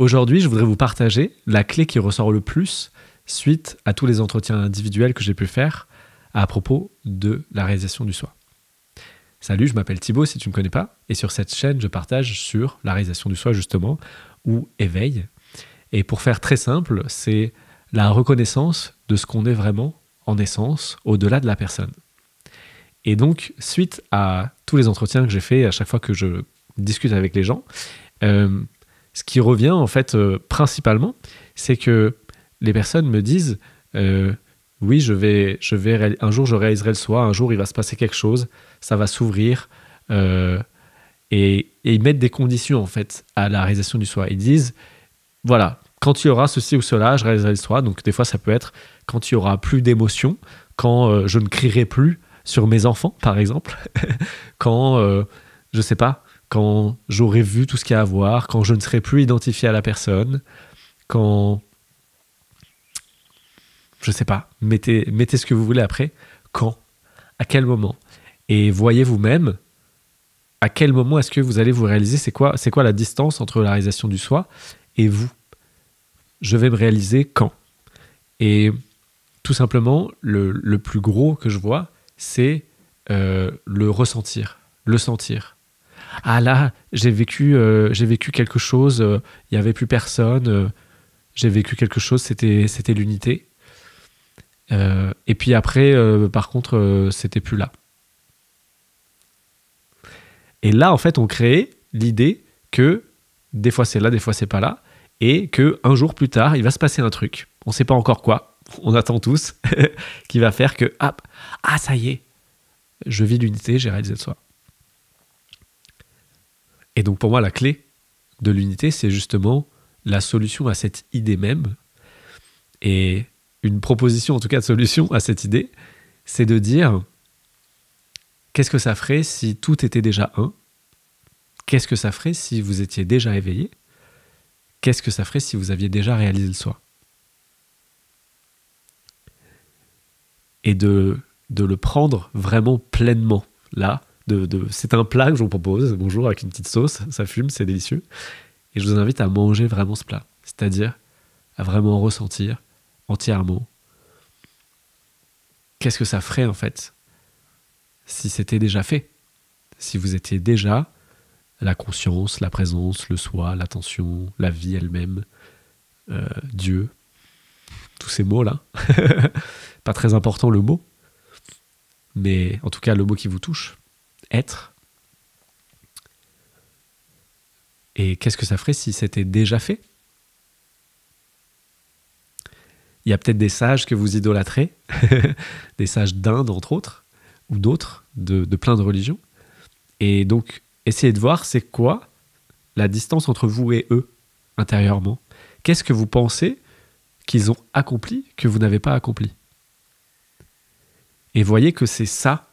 Aujourd'hui, je voudrais vous partager la clé qui ressort le plus suite à tous les entretiens individuels que j'ai pu faire à propos de la réalisation du soi. Salut, je m'appelle Thibaut si tu ne me connais pas, et sur cette chaîne, je partage sur la réalisation du soi justement, ou éveil. Et pour faire très simple, c'est la reconnaissance de ce qu'on est vraiment en essence, au-delà de la personne. Et donc, suite à tous les entretiens que j'ai faits, à chaque fois que je discute avec les gens, ce qui revient en fait principalement, c'est que les personnes me disent oui, un jour je réaliserai le soi, un jour il va se passer quelque chose, ça va s'ouvrir, et ils mettent des conditions en fait à la réalisation du soi. Ils disent voilà, quand il y aura ceci ou cela, je réaliserai le soi. Donc des fois ça peut être quand il y aura plus d'émotions, quand je ne crierai plus sur mes enfants par exemple, quand je sais pas, quand j'aurai vu tout ce qu'il y a à voir, quand je ne serai plus identifié à la personne, quand je sais pas, mettez ce que vous voulez après, quand, à quel moment, et voyez vous-même à quel moment est-ce que vous allez vous réaliser, c'est quoi la distance entre la réalisation du soi et vous. Je vais me réaliser quand. Et tout simplement, le plus gros que je vois, c'est le ressentir, le sentir. Ah là, j'ai vécu quelque chose, il n'y avait plus personne, j'ai vécu quelque chose, c'était l'unité. Et puis après, par contre, c'était plus là. Et là, en fait, on crée l'idée que des fois c'est là, des fois c'est pas là, et qu'un jour plus tard, il va se passer un truc. On ne sait pas encore quoi, on attend tous, qui va faire que, ah, ça y est, je vis l'unité, j'ai réalisé le soi. Et donc pour moi, la clé de l'unité, c'est justement la solution à cette idée même. Et une proposition, en tout cas de solution à cette idée, c'est de dire qu'est-ce que ça ferait si tout était déjà un ? Qu'est-ce que ça ferait si vous étiez déjà éveillé ? Qu'est-ce que ça ferait si vous aviez déjà réalisé le soi ? Et de le prendre vraiment pleinement, là. C'est un plat que je vous propose, bonjour, avec une petite sauce, ça fume, c'est délicieux. Et je vous invite à manger vraiment ce plat, c'est-à-dire à vraiment ressentir entièrement qu'est-ce que ça ferait en fait si c'était déjà fait, si vous étiez déjà la conscience, la présence, le soi, l'attention, la vie elle-même, Dieu, tous ces mots-là. Pas très important le mot, mais en tout cas le mot qui vous touche, être. Et qu'est-ce que ça ferait si c'était déjà fait ? Il y a peut-être des sages que vous idolâtrez, des sages d'Inde entre autres, ou d'autres, de plein de religions. Et donc, essayez de voir c'est quoi la distance entre vous et eux, intérieurement. Qu'est-ce que vous pensez qu'ils ont accompli que vous n'avez pas accompli ? Et voyez que c'est ça,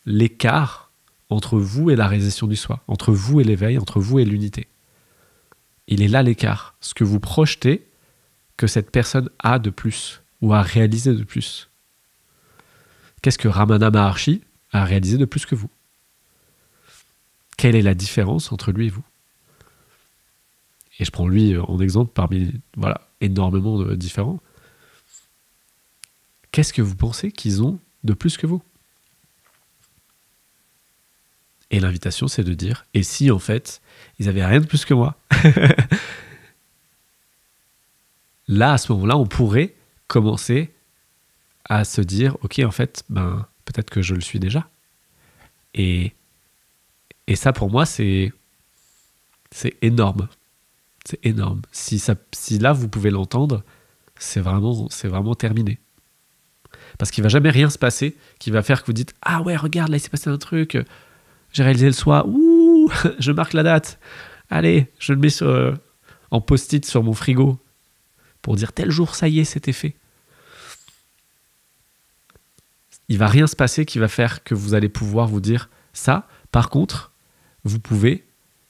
l'écart entre vous et la réalisation du soi, entre vous et l'éveil, entre vous et l'unité. Il est là l'écart, ce que vous projetez que cette personne a de plus, ou a réalisé de plus. Qu'est-ce que Ramana Maharshi a réalisé de plus que vous ? Quelle est la différence entre lui et vous ? Et je prends lui en exemple parmi énormément de différents. Qu'est-ce que vous pensez qu'ils ont de plus que vous ? Et l'invitation, c'est de dire, et si en fait, ils n'avaient rien de plus que moi ? Là, à ce moment-là, on pourrait commencer à se dire, ok, en fait, peut-être que je le suis déjà. Et ça, pour moi, c'est énorme. C'est énorme. Si là, vous pouvez l'entendre, c'est vraiment terminé. Parce qu'il ne va jamais rien se passer qui va faire que vous dites « Ah ouais, regarde, là, il s'est passé un truc. J'ai réalisé le soi. Ouh, je marque la date. Allez, je le mets en post-it sur mon frigo pour dire tel jour, ça y est, c'était fait. » Il ne va rien se passer qui va faire que vous allez pouvoir vous dire ça. Par contre, vous pouvez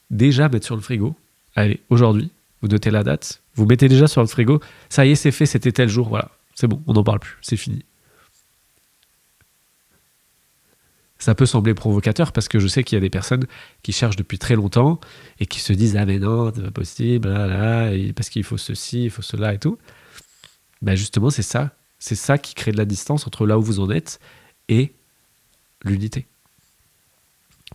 déjà mettre sur le frigo. Allez, aujourd'hui, vous notez la date. Vous mettez déjà sur le frigo. Ça y est, c'est fait, c'était tel jour. Voilà, c'est bon, on n'en parle plus, c'est fini. Ça peut sembler provocateur parce que je sais qu'il y a des personnes qui cherchent depuis très longtemps et qui se disent « Ah mais non, c'est pas possible, là, là, parce qu'il faut ceci, il faut cela et tout. » Ben justement, c'est ça. C'est ça qui crée de la distance entre là où vous en êtes et l'unité.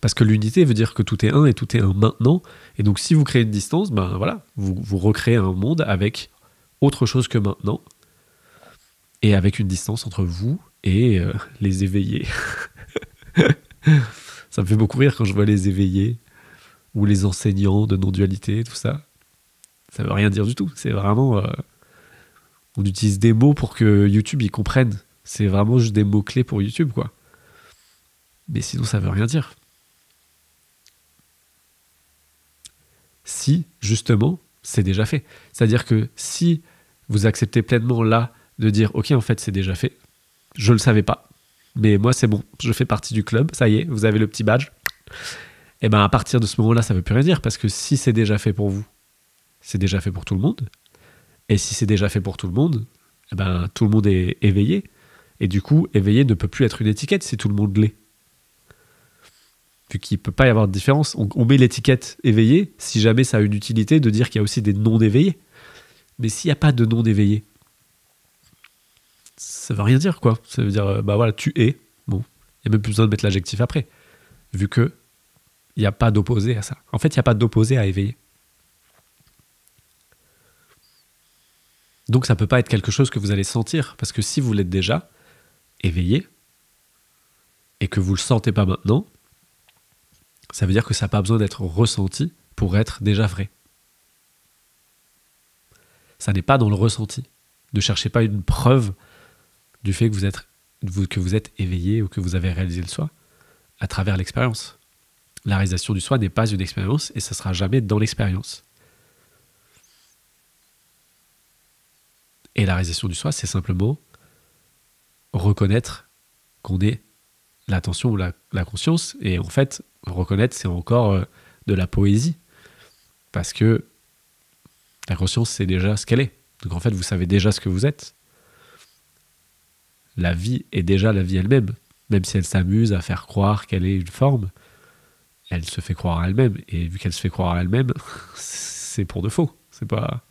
Parce que l'unité veut dire que tout est un et tout est un maintenant. Et donc si vous créez une distance, ben voilà, vous recréez un monde avec autre chose que maintenant et avec une distance entre vous et les éveillés. Ça me fait beaucoup rire quand je vois les éveillés ou les enseignants de non-dualité, tout ça. Ça veut rien dire du tout. C'est vraiment... on utilise des mots pour que YouTube y comprenne. C'est vraiment juste des mots-clés pour YouTube, quoi. Mais sinon, ça veut rien dire. Si, justement, c'est déjà fait. C'est-à-dire que si vous acceptez pleinement là de dire « Ok, en fait, c'est déjà fait. Je le savais pas. Mais moi, c'est bon. Je fais partie du club. Ça y est, vous avez le petit badge. » Et bien, à partir de ce moment-là, ça ne veut plus rien dire. Parce que si c'est déjà fait pour vous, c'est déjà fait pour tout le monde. Et si c'est déjà fait pour tout le monde, eh ben, tout le monde est éveillé. Et du coup, éveillé ne peut plus être une étiquette si tout le monde l'est. Vu qu'il ne peut pas y avoir de différence. On met l'étiquette éveillé si jamais ça a une utilité de dire qu'il y a aussi des non-éveillés. Mais s'il n'y a pas de non-éveillés, ça ne veut rien dire, quoi. Ça veut dire, bah voilà, tu es. Bon, il n'y a même plus besoin de mettre l'adjectif après. Vu que il n'y a pas d'opposé à ça. En fait, il n'y a pas d'opposé à éveiller. Donc ça ne peut pas être quelque chose que vous allez sentir. Parce que si vous l'êtes déjà éveillé, et que vous ne le sentez pas maintenant, ça veut dire que ça n'a pas besoin d'être ressenti pour être déjà vrai. Ça n'est pas dans le ressenti. Ne cherchez pas une preuve du fait que vous êtes éveillé ou que vous avez réalisé le soi à travers l'expérience. La réalisation du soi n'est pas une expérience et ça ne sera jamais dans l'expérience. Et la réalisation du soi, c'est simplement reconnaître qu'on est l'attention ou la conscience. Et en fait, reconnaître, c'est encore de la poésie. Parce que la conscience, c'est déjà ce qu'elle est. Donc en fait, vous savez déjà ce que vous êtes. La vie est déjà la vie elle-même. Même si elle s'amuse à faire croire qu'elle est une forme, elle se fait croire à elle-même. Et vu qu'elle se fait croire à elle-même, c'est pour de faux. C'est pas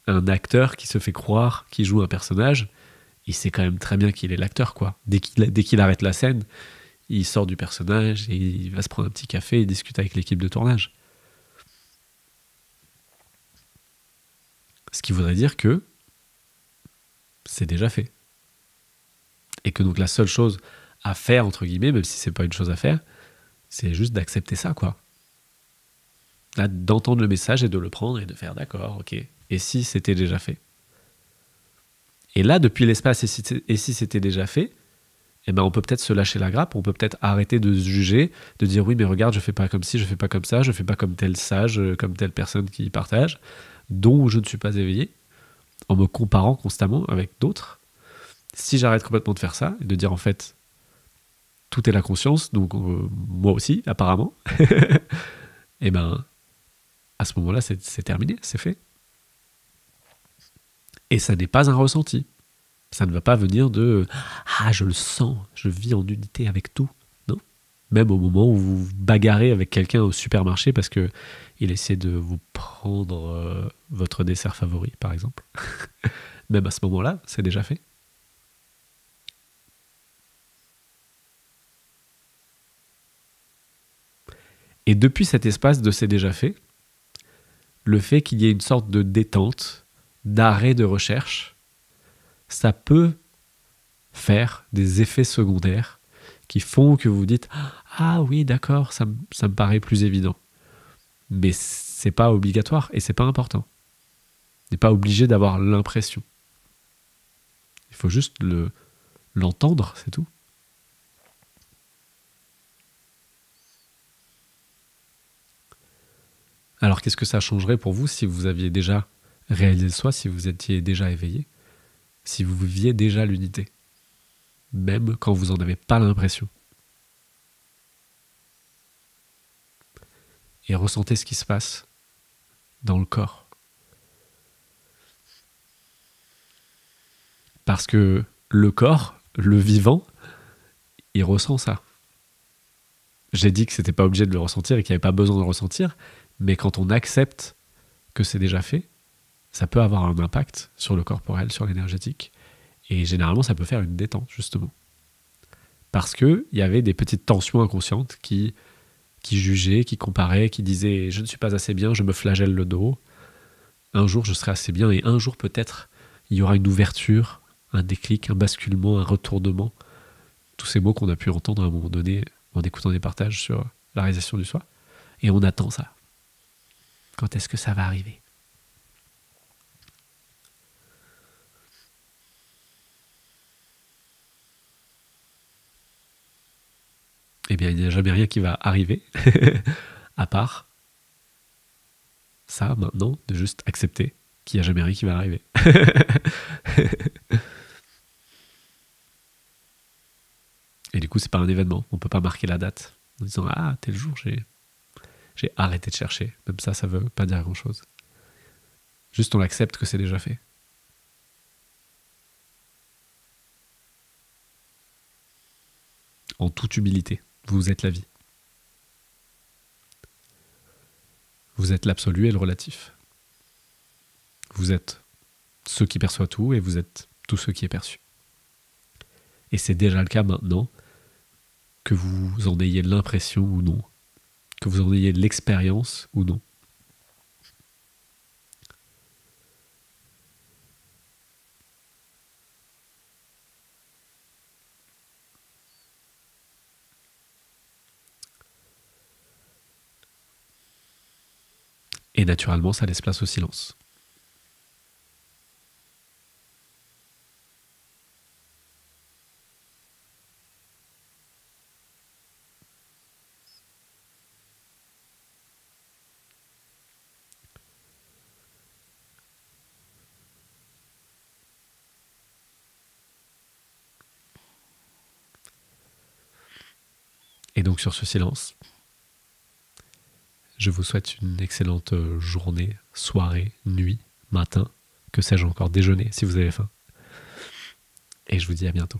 un acteur qui se fait croire qu'il joue un personnage. Il sait quand même très bien qu'il est l'acteur, quoi. Dès qu'il arrête la scène, il sort du personnage et il va se prendre un petit café et discuter avec l'équipe de tournage. Ce qui voudrait dire que c'est déjà fait. Et que donc la seule chose à faire, entre guillemets, même si c'est pas une chose à faire, c'est juste d'accepter ça, quoi. Là, d'entendre le message et de le prendre et de faire d'accord, ok. Et si c'était déjà fait? Et là, depuis l'espace, et si c'était déjà fait, eh ben on peut peut-être se lâcher la grappe, on peut peut-être arrêter de se juger, de dire oui, mais regarde, je fais pas comme ci, je fais pas comme ça, je fais pas comme tel sage, comme telle personne qui partage, dont je ne suis pas éveillé, en me comparant constamment avec d'autres. Si j'arrête complètement de faire ça, et de dire en fait, tout est la conscience, donc moi aussi, apparemment, et ben à ce moment-là, c'est terminé, c'est fait. Et ça n'est pas un ressenti. Ça ne va pas venir de « Ah, je le sens, je vis en unité avec tout ». Non. Même au moment où vous vous bagarrez avec quelqu'un au supermarché parce qu'il essaie de vous prendre votre dessert favori, par exemple. Même à ce moment-là, c'est déjà fait. Et depuis cet espace de « c'est déjà fait », le fait qu'il y ait une sorte de détente, d'arrêt de recherche, ça peut faire des effets secondaires qui font que vous dites « Ah oui, d'accord, ça me paraît plus évident ». Mais c'est pas obligatoire et c'est pas important. On n'est pas obligé d'avoir l'impression. Il faut juste l'entendre, c'est tout. Alors qu'est-ce que ça changerait pour vous si vous aviez déjà réalisé le soi, si vous étiez déjà éveillé, si vous viviez déjà l'unité, même quand vous n'en avez pas l'impression? Et ressentez ce qui se passe dans le corps. Parce que le corps, le vivant, il ressent ça. J'ai dit que c'était pas obligé de le ressentir et qu'il n'y avait pas besoin de le ressentir, mais quand on accepte que c'est déjà fait, ça peut avoir un impact sur le corporel, sur l'énergétique. Et généralement, ça peut faire une détente, justement. Parce qu'il y avait des petites tensions inconscientes qui jugeaient, qui comparaient, qui disaient « je ne suis pas assez bien, je me flagelle le dos. Un jour, je serai assez bien et un jour, peut-être, il y aura une ouverture, un déclic, un basculement, un retournement. » Tous ces mots qu'on a pu entendre à un moment donné en écoutant des partages sur la réalisation du soi. Et on attend ça. Quand est-ce que ça va arriver ? Eh bien, il n'y a jamais rien qui va arriver, à part ça, maintenant, de juste accepter qu'il n'y a jamais rien qui va arriver. Et du coup, c'est pas un événement. On peut pas marquer la date en disant « Ah, tel jour, j'ai arrêté de chercher. » Même ça veut pas dire grand-chose. Juste, on accepte que c'est déjà fait. En toute humilité. Vous êtes la vie. Vous êtes l'absolu et le relatif. Vous êtes ceux qui perçoivent tout et vous êtes tout ce qui est perçu. Et c'est déjà le cas maintenant, que vous en ayez l'impression ou non, que vous en ayez l'expérience ou non. Et naturellement, ça laisse place au silence. Et donc sur ce silence, je vous souhaite une excellente journée, soirée, nuit, matin, que sais-je encore, déjeuner si vous avez faim. Et je vous dis à bientôt.